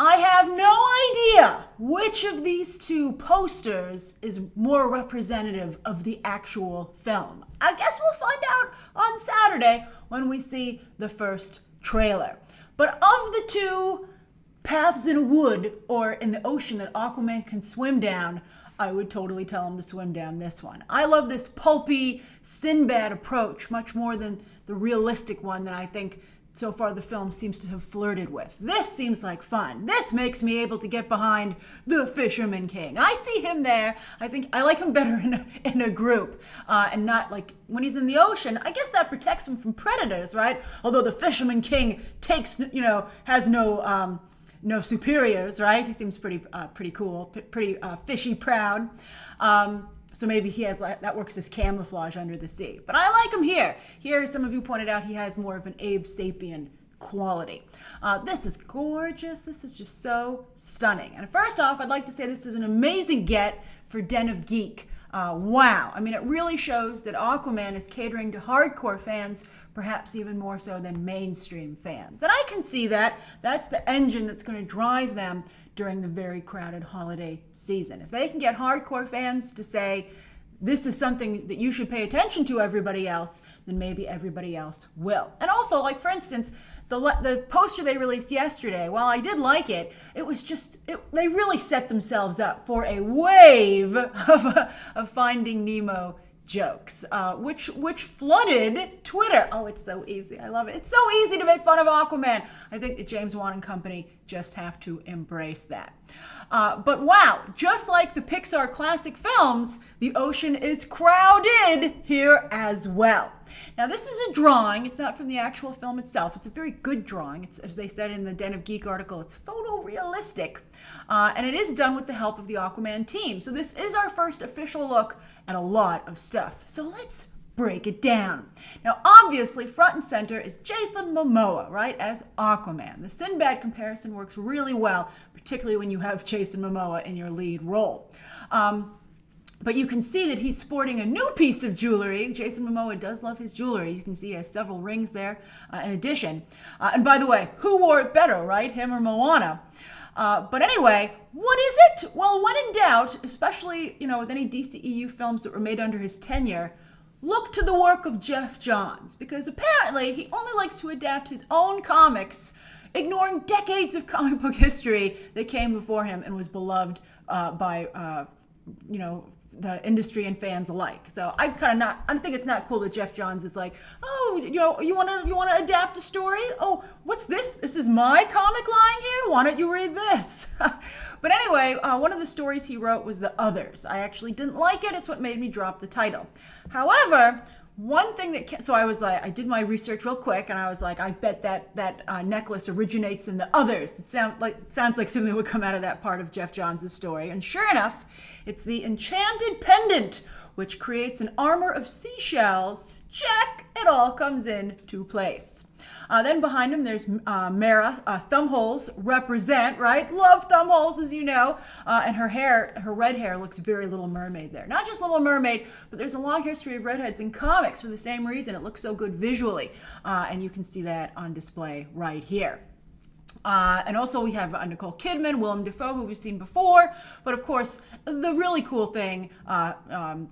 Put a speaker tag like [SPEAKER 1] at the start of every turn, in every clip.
[SPEAKER 1] I have no idea which of these two posters is more representative of the actual film. I guess we'll find out on Saturday when we see the first trailer. But of the two paths in a wood or in the ocean that Aquaman can swim down, I would totally tell him to swim down this one. I love this pulpy Sinbad approach much more than the realistic one that I think so far the film seems to have flirted with. This seems like fun. This makes me able to get behind the Fisherman King. I see him there. I think I like him better in a group and not like when he's in the ocean. I guess that protects him from predators, right? Although the Fisherman King has no superiors, right? He seems pretty cool, pretty fishy proud. So maybe he has that works as camouflage under the sea. But I like him here. Here, some of you pointed out, he has more of an Abe Sapien quality. This is gorgeous. This is just so stunning. And first off, I'd like to say this is an amazing get for Den of Geek. Wow. I mean, it really shows that Aquaman is catering to hardcore fans, perhaps even more so than mainstream fans. And I can see that. That's the engine that's going to drive them during the very crowded holiday season. If they can get hardcore fans to say, this is something that you should pay attention to, everybody else, then maybe everybody else will. And also, like for instance, the poster they released yesterday, while I did like it, it was just, they really set themselves up for a wave of Finding Nemo jokes, which flooded Twitter. Oh, it's so easy. I love it. It's so easy to make fun of Aquaman. I think that James Wan and company just have to embrace that. But wow, just like the Pixar classic films, the ocean is crowded here as well. Now, this is a drawing. It's not from the actual film itself. It's a very good drawing. It's, as they said in the Den of Geek article, it's photorealistic. And it is done with the help of the Aquaman team. So this is our first official look at a lot of stuff. So let's break it down. Now, obviously, front and center is Jason Momoa, right, as Aquaman. The Sinbad comparison works really well, particularly when you have Jason Momoa in your lead role. But you can see that he's sporting a new piece of jewelry. Jason Momoa does love his jewelry. You can see he has several rings there in addition. And by the way, who wore it better, right, him or Moana? But anyway, what is it? Well, when in doubt, especially, with any DCEU films that were made under his tenure, look to the work of Geoff Johns, because apparently he only likes to adapt his own comics, ignoring decades of comic book history that came before him and was beloved by the industry and fans alike. So I think it's not cool that Geoff Johns is like, oh, you want to adapt a story? Oh, what's this? This is my comic line here? Why don't you read this? But anyway, one of the stories he wrote was The Others. I actually didn't like it. It's what made me drop the title. However, one thing so I was like, I did my research real quick, and I was like, I bet that necklace originates in The Others. It sounds like something that would come out of that part of Geoff Johns' story. And sure enough, it's the enchanted pendant, which creates an armor of seashells. Check! It all comes into place. Then behind him, there's Mara. Thumb holes represent, right? Love thumb holes, as you know. And her red hair looks very Little Mermaid there. Not just Little Mermaid, but there's a long history of redheads in comics for the same reason. It looks so good visually. And you can see that on display right here. And also we have Nicole Kidman, Willem Dafoe, who we've seen before. But of course, the really cool thing,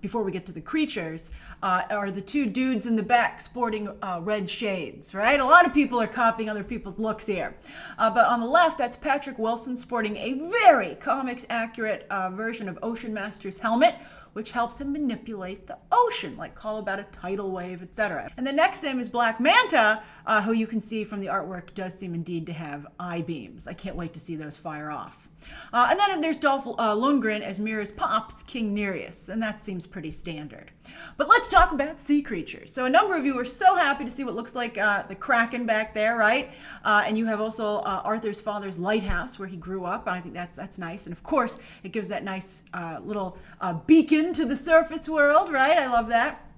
[SPEAKER 1] before we get to the creatures, are the two dudes in the back sporting red shades, right? A lot of people are copying other people's looks here. But on the left, that's Patrick Wilson sporting a very comics-accurate version of Ocean Master's helmet, which helps him manipulate the ocean, like call about a tidal wave, etc. And the next name is Black Manta, who you can see from the artwork does seem indeed to have eye beams. I can't wait to see those fire off. And then there's Dolph Lundgren as Mira's pops, King Nereus, and that seems pretty standard. But let's talk about sea creatures. So a number of you are so happy to see what looks like the Kraken back there, right? And you have also Arthur's father's lighthouse where he grew up, and I think that's nice. And of course, it gives that nice little beacon to the surface world, right? I love that.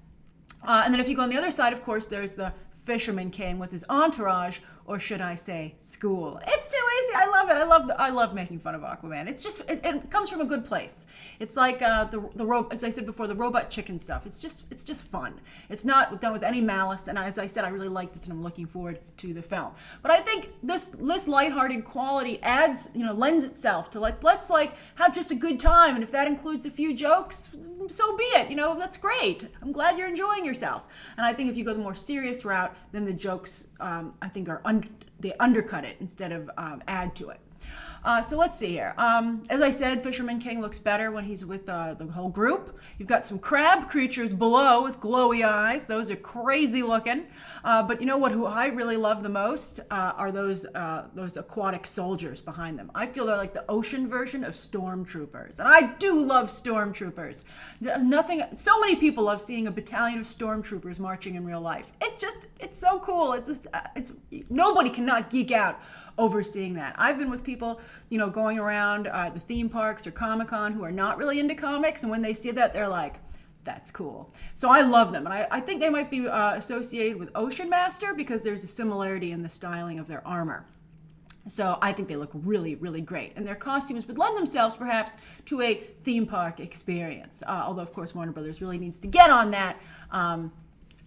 [SPEAKER 1] And then if you go on the other side, of course, there's the Fisherman King with his entourage, or should I say school? It's too easy. I love it. I love making fun of Aquaman. It's just it comes from a good place. It's like as I said before, the robot chicken stuff. It's just fun. It's not done with any malice, and as I said, I really like this, and I'm looking forward to the film. But I think this lighthearted quality lends itself to let's have just a good time, and if that includes a few jokes, so be it. That's great. I'm glad you're enjoying yourself. And I think if you go the more serious route, then the jokes I think they undercut it instead of add to it. So let's see here. As I said, Fisherman King looks better when he's with the whole group. You've got some crab creatures below with glowy eyes. Those are crazy looking. But you know what? Who I really love the most are those aquatic soldiers behind them. I feel they're like the ocean version of stormtroopers, and I do love stormtroopers. So many people love seeing a battalion of stormtroopers marching in real life. It's so cool. It's nobody cannot geek out over seeing that. I've been with people, going around the theme parks or Comic-Con who are not really into comics, and when they see that, they're like, that's cool. So I love them, and I think they might be associated with Ocean Master because there's a similarity in the styling of their armor. So I think they look really, really great. And their costumes would lend themselves perhaps to a theme park experience. Although, of course, Warner Brothers really needs to get on that.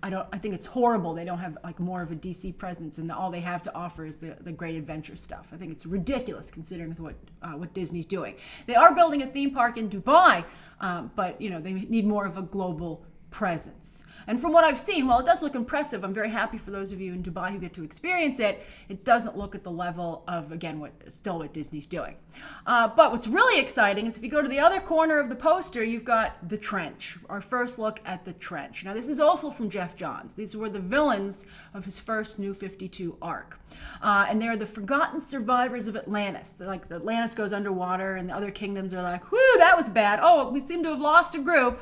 [SPEAKER 1] I think it's horrible they don't have more of a DC presence, and all they have to offer is the great adventure stuff. I think it's ridiculous considering what Disney's doing. They are building a theme park in Dubai, but they need more of a global presence. And from what I've seen, while it does look impressive, I'm very happy for those of you in Dubai who get to experience it. It doesn't look at the level of, again, what Disney's doing. But what's really exciting is if you go to the other corner of the poster, you've got the trench, our first look at the trench. Now, this is also from Jeff Johns. These were the villains of his first New 52 arc. And they're the forgotten survivors of Atlantis. Atlantis goes underwater, and the other kingdoms are like, whew, that was bad. Oh, we seem to have lost a group.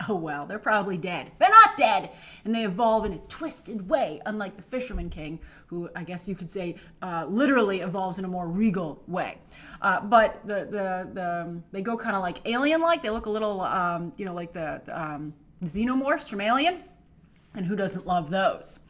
[SPEAKER 1] Oh well, they're probably dead. They're not dead! And they evolve in a twisted way, unlike the Fisherman King, who I guess you could say literally evolves in a more regal way. But they go kind of like alien-like. They look a little, like the xenomorphs from Alien. And who doesn't love those?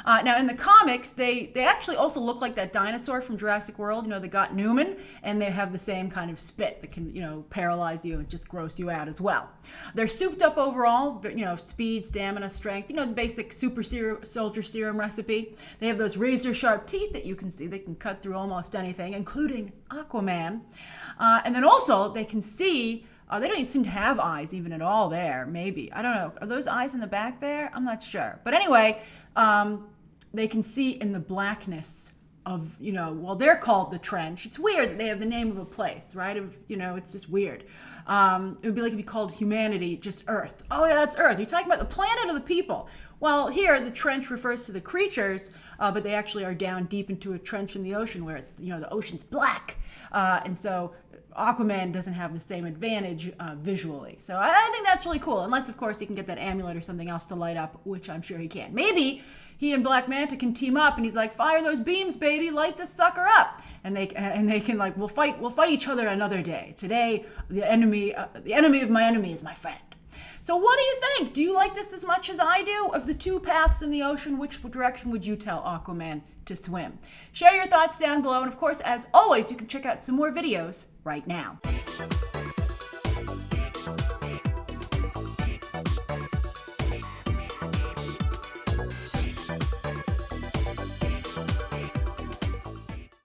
[SPEAKER 1] Now, in the comics, they actually also look like that dinosaur from Jurassic World, that got Newman, and they have the same kind of spit that can, paralyze you and just gross you out as well. They're souped up overall, speed, stamina, strength, the basic soldier serum recipe. They have those razor-sharp teeth that you can see. They can cut through almost anything, including Aquaman. And then also, they can see. They don't even seem to have eyes even at all there, maybe. I don't know. Are those eyes in the back there? I'm not sure. But anyway, they can see in the blackness of, they're called the trench. It's weird that they have the name of a place, right? It's just weird. It would be like if you called humanity just Earth. Oh, yeah, that's Earth. You're talking about the planet or the people? Well, here, the trench refers to the creatures, but they actually are down deep into a trench in the ocean where, the ocean's black. And so Aquaman doesn't have the same advantage visually. So I think that's really cool, unless, of course, he can get that amulet or something else to light up, which I'm sure he can. Maybe he and Black Manta can team up, and he's like, fire those beams, baby, light this sucker up. And they can we'll fight each other another day. Today, the enemy of my enemy is my friend. So what do you think? Do you like this as much as I do? Of the two paths in the ocean, which direction would you tell Aquaman to swim? Share your thoughts down below. And of course, as always, you can check out some more videos right now.